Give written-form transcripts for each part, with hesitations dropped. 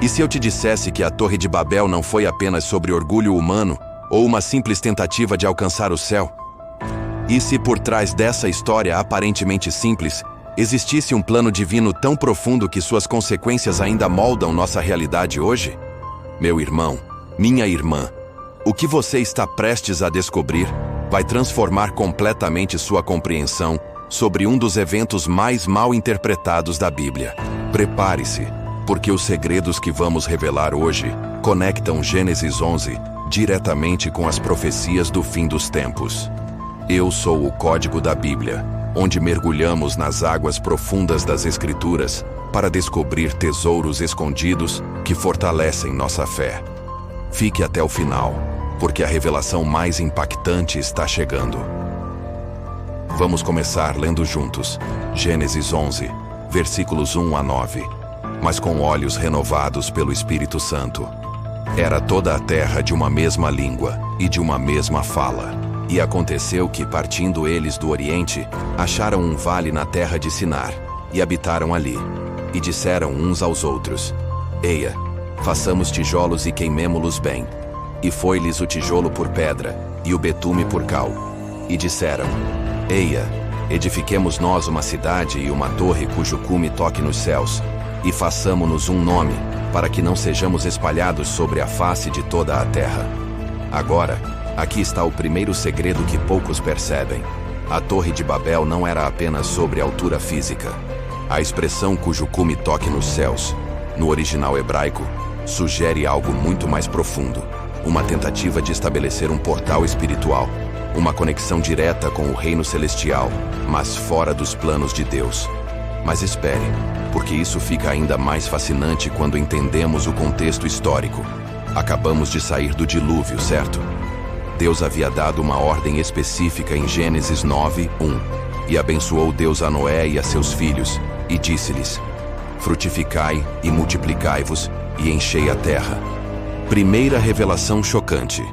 E se eu te dissesse que a Torre de Babel não foi apenas sobre orgulho humano ou uma simples tentativa de alcançar o céu? E se por trás dessa história aparentemente simples, existisse um plano divino tão profundo que suas consequências ainda moldam nossa realidade hoje? Meu irmão, minha irmã, o que você está prestes a descobrir vai transformar completamente sua compreensão sobre um dos eventos mais mal interpretados da Bíblia. Prepare-se, porque os segredos que vamos revelar hoje conectam Gênesis 11 diretamente com as profecias do fim dos tempos. Eu sou o Código da Bíblia, onde mergulhamos nas águas profundas das Escrituras para descobrir tesouros escondidos que fortalecem nossa fé. Fique até o final, porque a revelação mais impactante está chegando. Vamos começar lendo juntos Gênesis 11, versículos 1 a 9, mas com olhos renovados pelo Espírito Santo. Era toda a terra de uma mesma língua e de uma mesma fala. E aconteceu que, partindo eles do Oriente, acharam um vale na terra de Sinar, e habitaram ali. E disseram uns aos outros: Eia, façamos tijolos e queimemo-los bem. E foi-lhes o tijolo por pedra, e o betume por cal. E disseram: Eia, edifiquemos nós uma cidade e uma torre cujo cume toque nos céus, e façamo-nos um nome, para que não sejamos espalhados sobre a face de toda a terra. Agora, aqui está o primeiro segredo que poucos percebem. A Torre de Babel não era apenas sobre altura física. A expressão cujo cume toque nos céus, no original hebraico, sugere algo muito mais profundo. Uma tentativa de estabelecer um portal espiritual, uma conexão direta com o reino celestial, mas fora dos planos de Deus. Mas espere, porque isso fica ainda mais fascinante quando entendemos o contexto histórico. Acabamos de sair do dilúvio, certo? Deus havia dado uma ordem específica em Gênesis 9, 1, e abençoou Deus a Noé e a seus filhos, e disse-lhes: frutificai e multiplicai-vos, e enchei a terra. Primeira revelação chocante.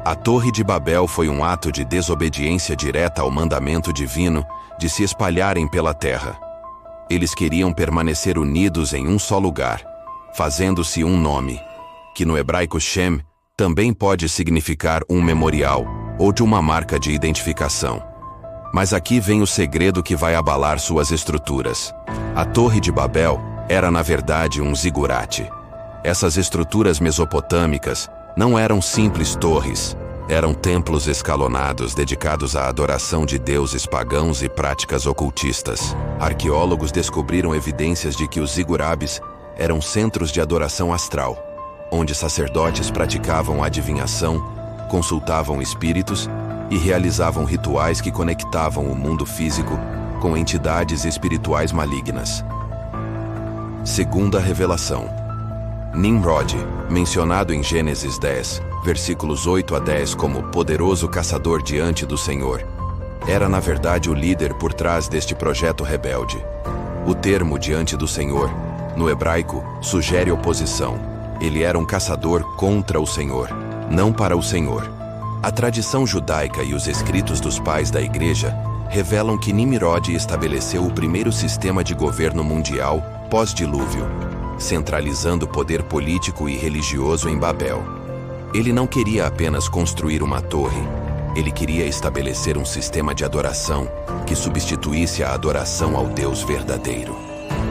A Torre de Babel foi um ato de desobediência direta ao mandamento divino de se espalharem pela terra. Eles queriam permanecer unidos em um só lugar, fazendo-se um nome, que no hebraico Shem também pode significar um memorial ou de uma marca de identificação. Mas aqui vem o segredo que vai abalar suas estruturas. A Torre de Babel era na verdade um zigurate. Essas estruturas mesopotâmicas não eram simples torres, eram templos escalonados dedicados à adoração de deuses pagãos e práticas ocultistas. Arqueólogos descobriram evidências de que os zigurates eram centros de adoração astral, onde sacerdotes praticavam adivinhação, consultavam espíritos e realizavam rituais que conectavam o mundo físico com entidades espirituais malignas. Segunda revelação. Nimrod, mencionado em Gênesis 10, versículos 8 a 10 como poderoso caçador diante do Senhor, era na verdade o líder por trás deste projeto rebelde. O termo diante do Senhor, no hebraico, sugere oposição. Ele era um caçador contra o Senhor, não para o Senhor. A tradição judaica e os escritos dos pais da Igreja revelam que Nimrod estabeleceu o primeiro sistema de governo mundial pós-dilúvio, centralizando o poder político e religioso em Babel. Ele não queria apenas construir uma torre, ele queria estabelecer um sistema de adoração que substituísse a adoração ao Deus verdadeiro.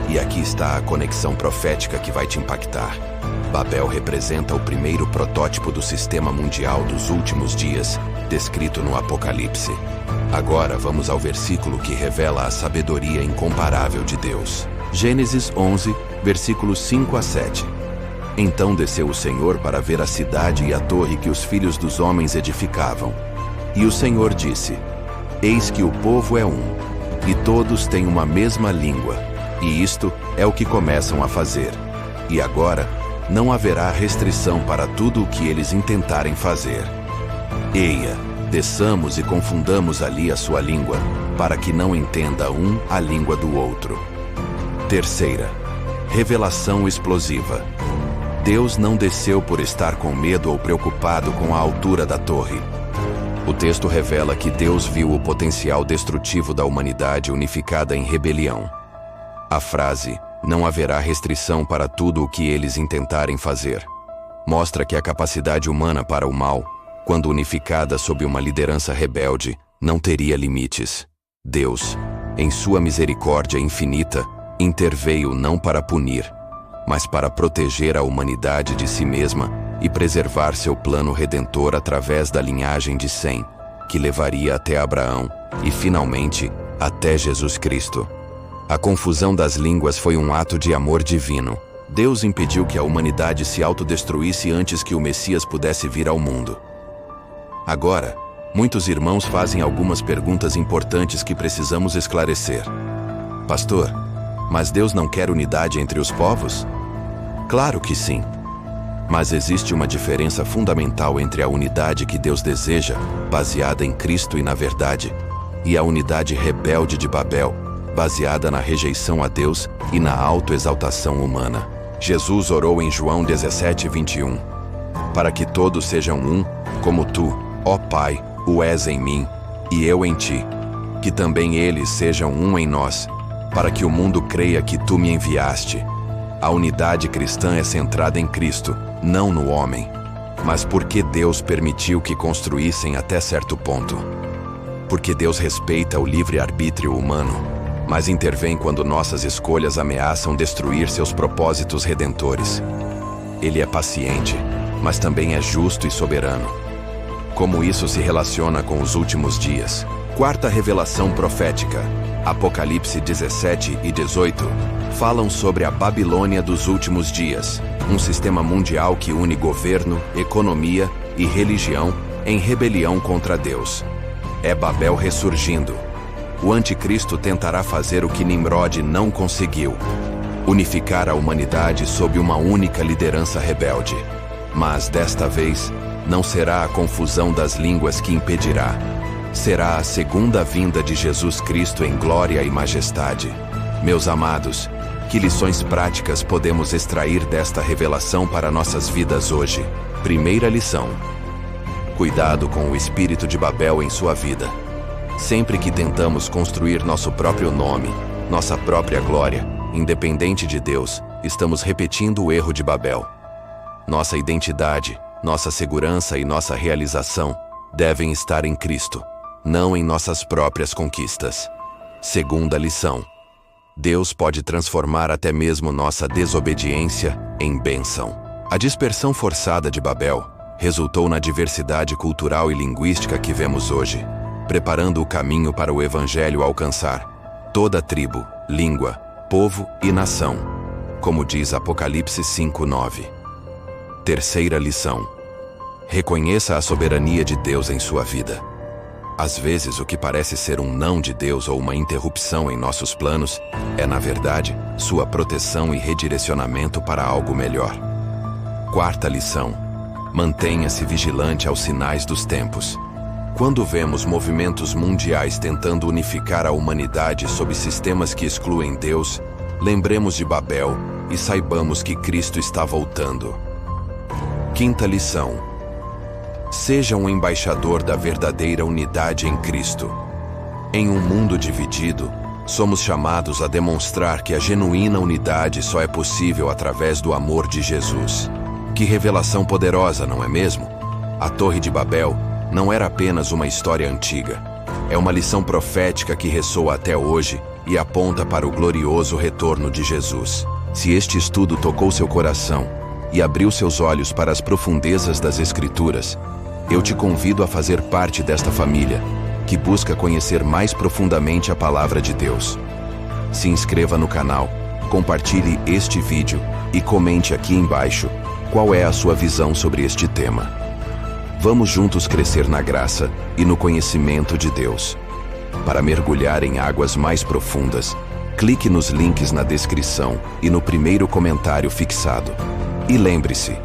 E aqui está a conexão profética que vai te impactar. Babel representa o primeiro protótipo do sistema mundial dos últimos dias, descrito no Apocalipse. Agora vamos ao versículo que revela a sabedoria incomparável de Deus. Gênesis 11, versículos 5 a 7. Então desceu o Senhor para ver a cidade e a torre que os filhos dos homens edificavam. E o Senhor disse: Eis que o povo é um, e todos têm uma mesma língua, e isto é o que começam a fazer. E agora não haverá restrição para tudo o que eles intentarem fazer. Eia, desçamos e confundamos ali a sua língua, para que não entenda um a língua do outro. Terceira, revelação explosiva. Deus não desceu por estar com medo ou preocupado com a altura da torre. O texto revela que Deus viu o potencial destrutivo da humanidade unificada em rebelião. A frase, não haverá restrição para tudo o que eles intentarem fazer. Mostra que a capacidade humana para o mal, quando unificada sob uma liderança rebelde, não teria limites. Deus, em sua misericórdia infinita, interveio não para punir, mas para proteger a humanidade de si mesma e preservar seu plano redentor através da linhagem de Sem, que levaria até Abraão e, finalmente, até Jesus Cristo. A confusão das línguas foi um ato de amor divino. Deus impediu que a humanidade se autodestruísse antes que o Messias pudesse vir ao mundo. Agora, muitos irmãos fazem algumas perguntas importantes que precisamos esclarecer. Pastor, mas Deus não quer unidade entre os povos? Claro que sim. Mas existe uma diferença fundamental entre a unidade que Deus deseja, baseada em Cristo e na verdade, e a unidade rebelde de Babel, baseada na rejeição a Deus e na autoexaltação humana. Jesus orou em João 17:21, para que todos sejam um, como tu, ó Pai, o és em mim, e eu em ti, que também eles sejam um em nós, para que o mundo creia que tu me enviaste. A unidade cristã é centrada em Cristo, não no homem, mas porque Deus permitiu que construíssem até certo ponto. Porque Deus respeita o livre-arbítrio humano, mas intervém quando nossas escolhas ameaçam destruir seus propósitos redentores. Ele é paciente, mas também é justo e soberano. Como isso se relaciona com os últimos dias? Quarta revelação profética, Apocalipse 17 e 18, falam sobre a Babilônia dos últimos dias, um sistema mundial que une governo, economia e religião em rebelião contra Deus. É Babel ressurgindo. O anticristo tentará fazer o que Nimrod não conseguiu: unificar a humanidade sob uma única liderança rebelde. Mas desta vez, não será a confusão das línguas que impedirá. Será a segunda vinda de Jesus Cristo em glória e majestade. Meus amados, que lições práticas podemos extrair desta revelação para nossas vidas hoje? Primeira lição: cuidado com o espírito de Babel em sua vida. Sempre que tentamos construir nosso próprio nome, nossa própria glória, independente de Deus, estamos repetindo o erro de Babel. Nossa identidade, nossa segurança e nossa realização devem estar em Cristo, não em nossas próprias conquistas. Segunda lição: Deus pode transformar até mesmo nossa desobediência em bênção. A dispersão forçada de Babel resultou na diversidade cultural e linguística que vemos hoje, preparando o caminho para o Evangelho alcançar toda tribo, língua, povo e nação, como diz Apocalipse 5:9. Terceira lição: reconheça a soberania de Deus em sua vida. Às vezes, o que parece ser um não de Deus ou uma interrupção em nossos planos é, na verdade, sua proteção e redirecionamento para algo melhor. Quarta lição: mantenha-se vigilante aos sinais dos tempos. Quando vemos movimentos mundiais tentando unificar a humanidade sob sistemas que excluem Deus, lembremos de Babel e saibamos que Cristo está voltando. Quinta lição: seja um embaixador da verdadeira unidade em Cristo. Em um mundo dividido, somos chamados a demonstrar que a genuína unidade só é possível através do amor de Jesus. Que revelação poderosa, não é mesmo? A Torre de Babel não era apenas uma história antiga. É uma lição profética que ressoa até hoje e aponta para o glorioso retorno de Jesus. Se este estudo tocou seu coração e abriu seus olhos para as profundezas das Escrituras, eu te convido a fazer parte desta família, que busca conhecer mais profundamente a Palavra de Deus. Se inscreva no canal, compartilhe este vídeo e comente aqui embaixo qual é a sua visão sobre este tema. Vamos juntos crescer na graça e no conhecimento de Deus. Para mergulhar em águas mais profundas, clique nos links na descrição e no primeiro comentário fixado. E lembre-se,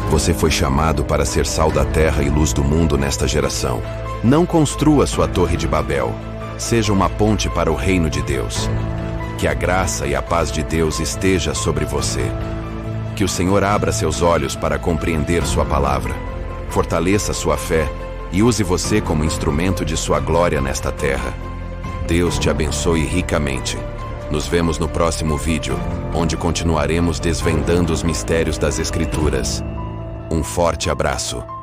você foi chamado para ser sal da terra e luz do mundo nesta geração. Não construa sua torre de Babel. Seja uma ponte para o reino de Deus. Que a graça e a paz de Deus esteja sobre você. Que o Senhor abra seus olhos para compreender sua palavra. Fortaleça sua fé e use você como instrumento de sua glória nesta terra. Deus te abençoe ricamente. Nos vemos no próximo vídeo, onde continuaremos desvendando os mistérios das Escrituras. Um forte abraço.